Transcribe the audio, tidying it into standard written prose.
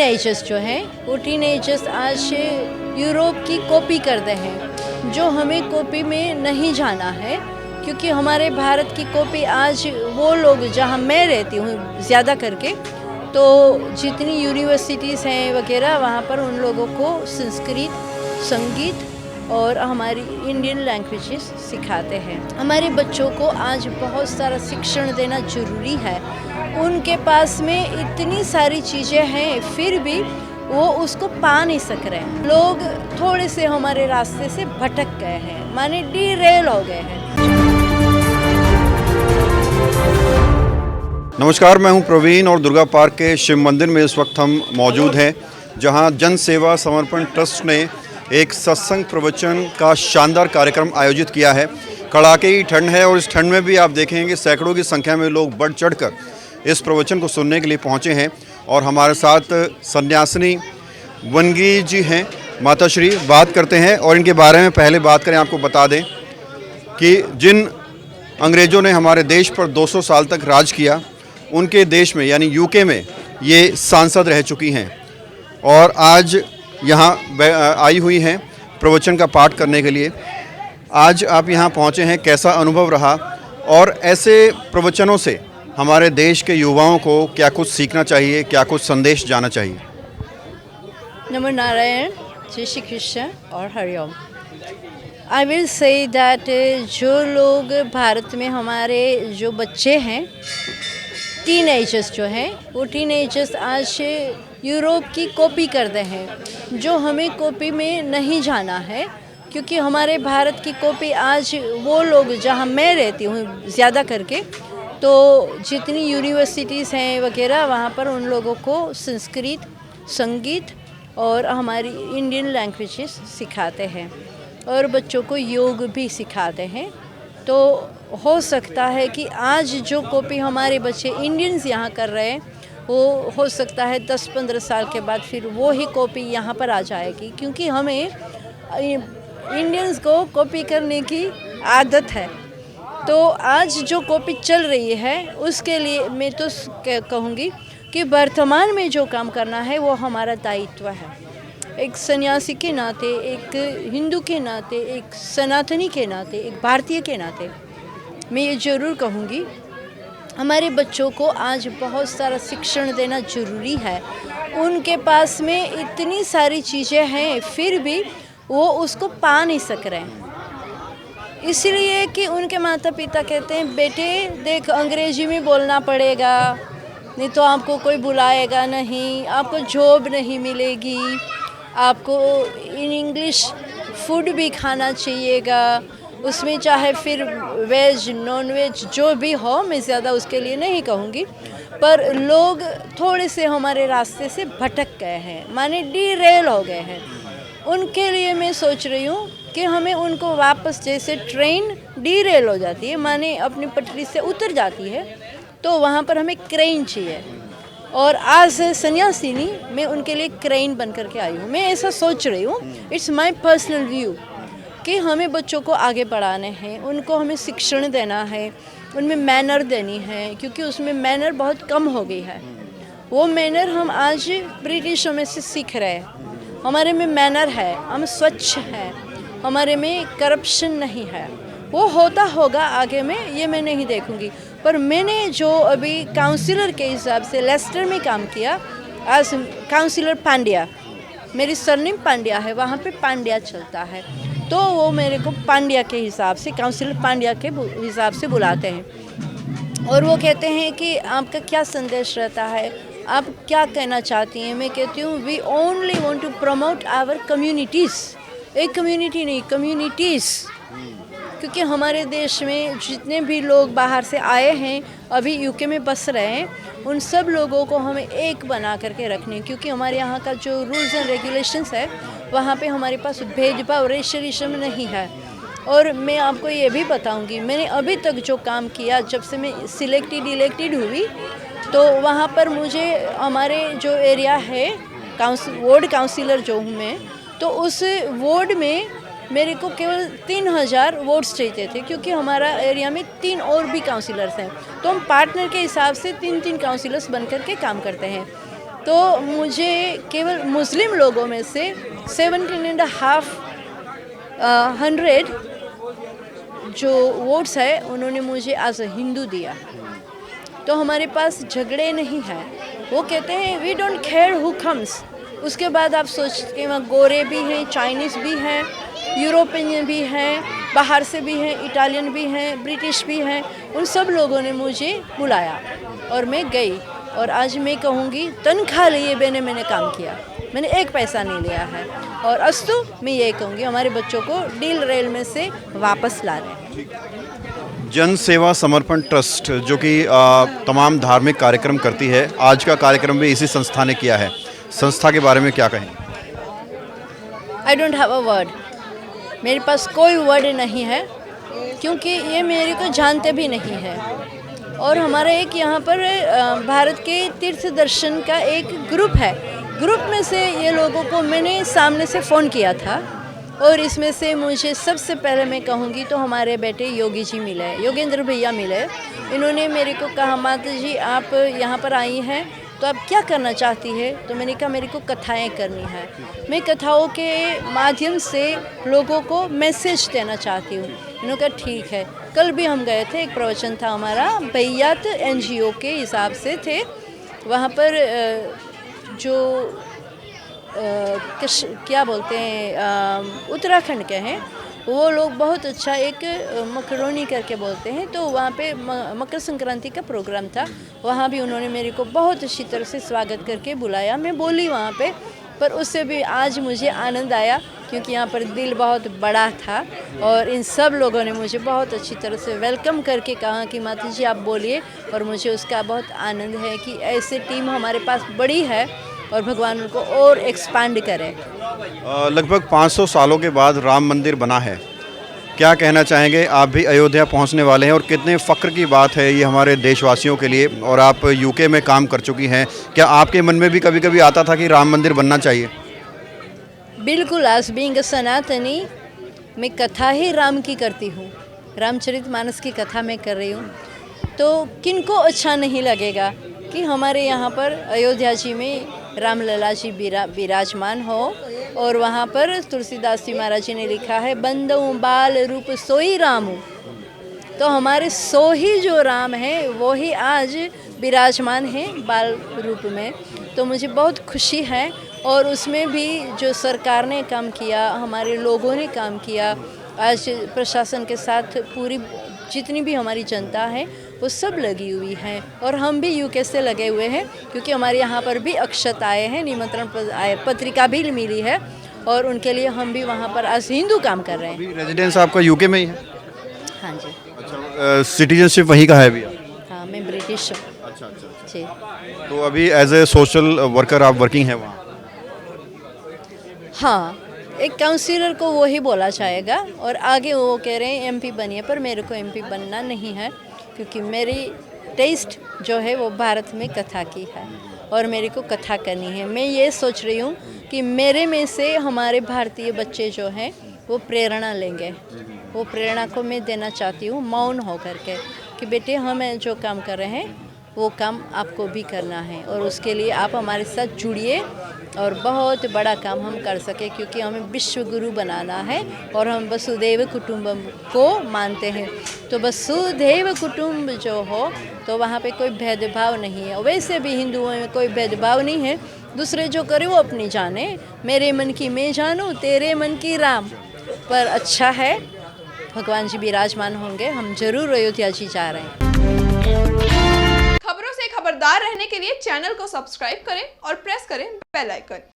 Teenagers जो हैं वो टीनेजर्स आज यूरोप की कॉपी कर रहे हैं, जो हमें कॉपी में नहीं जाना है, क्योंकि हमारे भारत की कॉपी आज वो लोग जहाँ मैं रहती हूँ ज़्यादा करके, तो जितनी यूनिवर्सिटीज़ हैं वगैरह वहाँ पर उन लोगों को संस्कृत, संगीत और हमारी इंडियन लैंग्वेजेस सिखाते हैं। हमारे बच्चों को आज बहुत सारा शिक्षण देना ज़रूरी है। उनके पास में इतनी सारी चीज़ें हैं, फिर भी वो उसको पा नहीं सक रहे हैं। लोग थोड़े से हमारे रास्ते से भटक गए हैं, माने डीरेल हो गए हैं। नमस्कार, मैं हूं प्रवीण और दुर्गा पार्क के शिव मंदिर में इस वक्त हम मौजूद हैं, जहां जन सेवा समर्पण ट्रस्ट ने एक सत्संग प्रवचन का शानदार कार्यक्रम आयोजित किया है। कड़ाके की ठंड है और इस ठंड में भी आप देखेंगे कि सैकड़ों की संख्या में लोग बढ़ चढ़कर इस प्रवचन को सुनने के लिए पहुंचे हैं। और हमारे साथ सन्यासिनी वनगी जी हैं, माताश्री, बात करते हैं। और इनके बारे में पहले बात करें, आपको बता दें कि जिन अंग्रेज़ों ने हमारे देश पर 200 साल तक राज किया, उनके देश में यानी यूके में ये सांसद रह चुकी हैं और आज यहाँ आई हुई हैं प्रवचन का पाठ करने के लिए। आज आप यहाँ पहुँचे हैं, कैसा अनुभव रहा और ऐसे प्रवचनों से हमारे देश के युवाओं को क्या कुछ सीखना चाहिए, क्या कुछ संदेश जाना चाहिए? नमो नारायण, जय श्री कृष्ण और Hariom. I will say that जो लोग भारत में हमारे जो बच्चे हैं, टीनेजर्स जो हैं वो टीनेजर्स आज यूरोप की कॉपी कर रहे हैं, जो हमें कॉपी में नहीं जाना है, क्योंकि हमारे भारत की कॉपी आज वो लोग जहाँ मैं रहती हूँ ज़्यादा करके, तो जितनी यूनिवर्सिटीज़ हैं वगैरह वहाँ पर उन लोगों को संस्कृत, संगीत और हमारी इंडियन लैंग्वेजेस सिखाते हैं और बच्चों को योग भी सिखाते हैं। तो हो सकता है कि आज जो कॉपी हमारे बच्चे इंडियंस यहाँ कर रहे हैं, वो हो सकता है 10-15 साल के बाद फिर वो ही कॉपी यहाँ पर आ जाएगी, क्योंकि हमें इंडियंस को कॉपी करने की आदत है। तो आज जो कॉपी चल रही है उसके लिए मैं तो कहूँगी कि वर्तमान में जो काम करना है वो हमारा दायित्व है। एक सन्यासी के नाते, एक हिंदू के नाते, एक सनातनी के नाते, एक भारतीय के नाते मैं ये ज़रूर कहूँगी, हमारे बच्चों को आज बहुत सारा शिक्षण देना ज़रूरी है। उनके पास में इतनी सारी चीज़ें हैं, फिर भी वो उसको पा नहीं सक रहे हैं, इसलिए कि उनके माता पिता कहते हैं, बेटे देख अंग्रेजी में बोलना पड़ेगा, नहीं तो आपको कोई बुलाएगा नहीं, आपको जॉब नहीं मिलेगी, आपको इन इंग्लिश फूड भी खाना चाहिएगा, उसमें चाहे फिर वेज नॉन वेज जो भी हो, मैं ज़्यादा उसके लिए नहीं कहूँगी, पर लोग थोड़े से हमारे रास्ते से भटक गए हैं, माने डीरेल हो गए हैं। उनके लिए मैं सोच रही हूँ कि हमें उनको वापस, जैसे ट्रेन डीरेल हो जाती है, माने अपनी पटरी से उतर जाती है, तो वहाँ पर हमें क्रेन चाहिए। और आज सन्यासिनी मैं उनके लिए क्रेन बन करके आई हूँ। मैं ऐसा सोच रही हूँ, इट्स माय पर्सनल व्यू, कि हमें बच्चों को आगे बढ़ाने हैं, उनको हमें शिक्षण देना है, उनमें मैनर देनी है, क्योंकि उसमें मैनर बहुत कम हो गई है। वो मैनर हम आज ब्रिटिशों में से सीख रहे हैं। हमारे में मैनर है, हम स्वच्छ हैं, हमारे में करप्शन नहीं है। वो होता होगा आगे में, ये मैं नहीं देखूंगी, पर मैंने जो अभी काउंसिलर के हिसाब से लेस्टर में काम किया, आज काउंसिलर पांड्या, मेरी सरनेम पांड्या है, वहाँ पे पांड्या चलता है, तो वो मेरे को पांड्या के हिसाब से, काउंसिलर पांड्या के हिसाब से बुलाते हैं और वो कहते हैं कि आपका क्या संदेश रहता है, आप क्या कहना चाहती हैं। मैं कहती हूँ, we only want to promote our communities, एक कम्युनिटी नहीं, कम्युनिटीज़, क्योंकि हमारे देश में जितने भी लोग बाहर से आए हैं, अभी यूके में बस रहे हैं, उन सब लोगों को हमें एक बना करके रखने, क्योंकि हमारे यहाँ का जो रूल्स एंड रेगुलेशंस है, वहाँ पे हमारे पास भेदभाव, रेशलिज्म नहीं है। और मैं आपको ये भी बताऊँगी, मैंने अभी तक जो काम किया, जब से मैं इलेक्टेड हुई, तो वहाँ पर मुझे हमारे जो एरिया है, वार्ड काउंसिलर जो हूँ मैं, तो उस वार्ड में मेरे को केवल 3000 वोट्स चाहिए थे, क्योंकि हमारा एरिया में 3 और भी काउंसिलर्स हैं, तो हम पार्टनर के हिसाब से 3 काउंसिलर्स बन कर के काम करते हैं। तो मुझे केवल मुस्लिम लोगों में से 17.5 जो वोट्स है उन्होंने मुझे एज अ हिंदू दिया। तो हमारे पास झगड़े नहीं हैं। वो कहते हैं we don't care who comes. उसके बाद आप सोचते हैं वहाँ गोरे भी हैं, चाइनीज़ भी हैं, यूरोपियन भी हैं, बाहर से भी हैं, इटालियन भी हैं, ब्रिटिश भी हैं। उन सब लोगों ने मुझे बुलाया और मैं गई। और आज मैं कहूँगी तनख्वाह लिए मैंने काम किया, मैंने एक पैसा नहीं लिया है। और अस्तु मैं ये कहूँगी हमारे बच्चों को डील रेल में से वापस ला रहे हैं। जन सेवा समर्पण ट्रस्ट जो कि तमाम धार्मिक कार्यक्रम करती है, आज का कार्यक्रम भी इसी संस्था ने किया है। संस्था के बारे में क्या कहें? I don't have a word. मेरे पास कोई वर्ड नहीं है क्योंकि ये मेरे को जानते भी नहीं है। और हमारा एक यहाँ पर भारत के तीर्थ दर्शन का एक ग्रुप है। ग्रुप में से ये लोगों को मैंने सामने से फ़ोन किया था और इसमें से मुझे सबसे पहले मैं कहूँगी तो हमारे बेटे योगी जी मिले, योगेंद्र भैया मिले। इन्होंने मेरे को कहा माता जी आप यहाँ पर आई हैं तो आप क्या करना चाहती है? तो मैंने कहा मेरे को कथाएं करनी है, मैं कथाओं के माध्यम से लोगों को मैसेज देना चाहती हूँ। इन्होंने कहा ठीक है। कल भी हम गए थे, एक प्रवचन था हमारा बैयात NGO के हिसाब से थे। वहाँ पर जो क्या बोलते हैं उत्तराखंड के हैं वो लोग बहुत अच्छा एक मकरोनी करके बोलते हैं। तो वहाँ पे मकर संक्रांति का प्रोग्राम था, वहाँ भी उन्होंने मेरे को बहुत अच्छी तरह से स्वागत करके बुलाया। मैं बोली वहाँ पे, पर उससे भी आज मुझे आनंद आया क्योंकि यहाँ पर दिल बहुत बड़ा था और इन सब लोगों ने मुझे बहुत अच्छी तरह से वेलकम करके कहा कि माता जी आप बोलिए। और मुझे उसका बहुत आनंद है कि ऐसे टीम हमारे पास बड़ी है और भगवान उनको और एक्सपांड करे। लगभग 500 सालों के बाद राम मंदिर बना है, क्या कहना चाहेंगे? आप भी अयोध्या पहुंचने वाले हैं और कितने फ़ख्र की बात है ये हमारे देशवासियों के लिए। और आप UK में काम कर चुकी हैं, क्या आपके मन में भी कभी कभी आता था कि राम मंदिर बनना चाहिए? बिल्कुल। आज बीइंग अ सनातनी मैं कथा ही राम की करती हूँ, रामचरितमानस की कथा मैं कर रही हूँ। तो किनको अच्छा नहीं लगेगा कि हमारे यहाँ पर अयोध्या जी में रामलला जी विराजमान हो। और वहाँ पर तुलसीदास जी महाराज जी ने लिखा है बंदऊ बाल रूप सोई रामू। तो हमारे सोही जो राम है वो ही आज विराजमान है बाल रूप में। तो मुझे बहुत खुशी है। और उसमें भी जो सरकार ने काम किया, हमारे लोगों ने काम किया, आज प्रशासन के साथ पूरी जितनी भी हमारी जनता है वो सब लगी हुई है। और हम भी UK से लगे हुए हैं क्योंकि हमारे यहाँ पर भी अक्षत आए हैं, निमंत्रण पत्रिका भी मिली है और उनके लिए हम भी वहाँ पर आज हिंदू काम कर रहे हैं। रेजिडेंस आपका UK में ही है? हाँ जी। अच्छा, सिटीजनशिप वहीं का है भैया? हाँ मैं ब्रिटिश हूँ। अच्छा जी। तो अभी एज ए सोशल वर्कर आप वर्किंग है वहाँ? हाँ, एक काउंसिलर को वो ही बोला जाएगा और आगे वो कह रहे हैं MP बनिए, पर मेरे को MP बनना नहीं है क्योंकि मेरी टेस्ट जो है वो भारत में कथा की है और मेरे को कथा करनी है। मैं ये सोच रही हूँ कि मेरे में से हमारे भारतीय बच्चे जो हैं वो प्रेरणा लेंगे। वो प्रेरणा को मैं देना चाहती हूँ मौन होकर के कि बेटे हम जो काम कर रहे हैं वो काम आपको भी करना है और उसके लिए आप हमारे साथ जुड़िए और बहुत बड़ा काम हम कर सके क्योंकि हमें विश्व गुरु बनाना है और हम वसुधैव कुटुंबम को मानते हैं। तो वसुधैव कुटुंब जो हो तो वहाँ पे कोई भेदभाव नहीं है। वैसे भी हिंदुओं में कोई भेदभाव नहीं है, दूसरे जो करे वो अपनी जाने। मेरे मन की मैं जानूँ, तेरे मन की राम। पर अच्छा है भगवान जी विराजमान होंगे, हम जरूर अयोध्या जी जा रहे हैं। खबरों से खबरदार रहने के लिए चैनल को सब्सक्राइब करें और प्रेस करें बेल आइकन।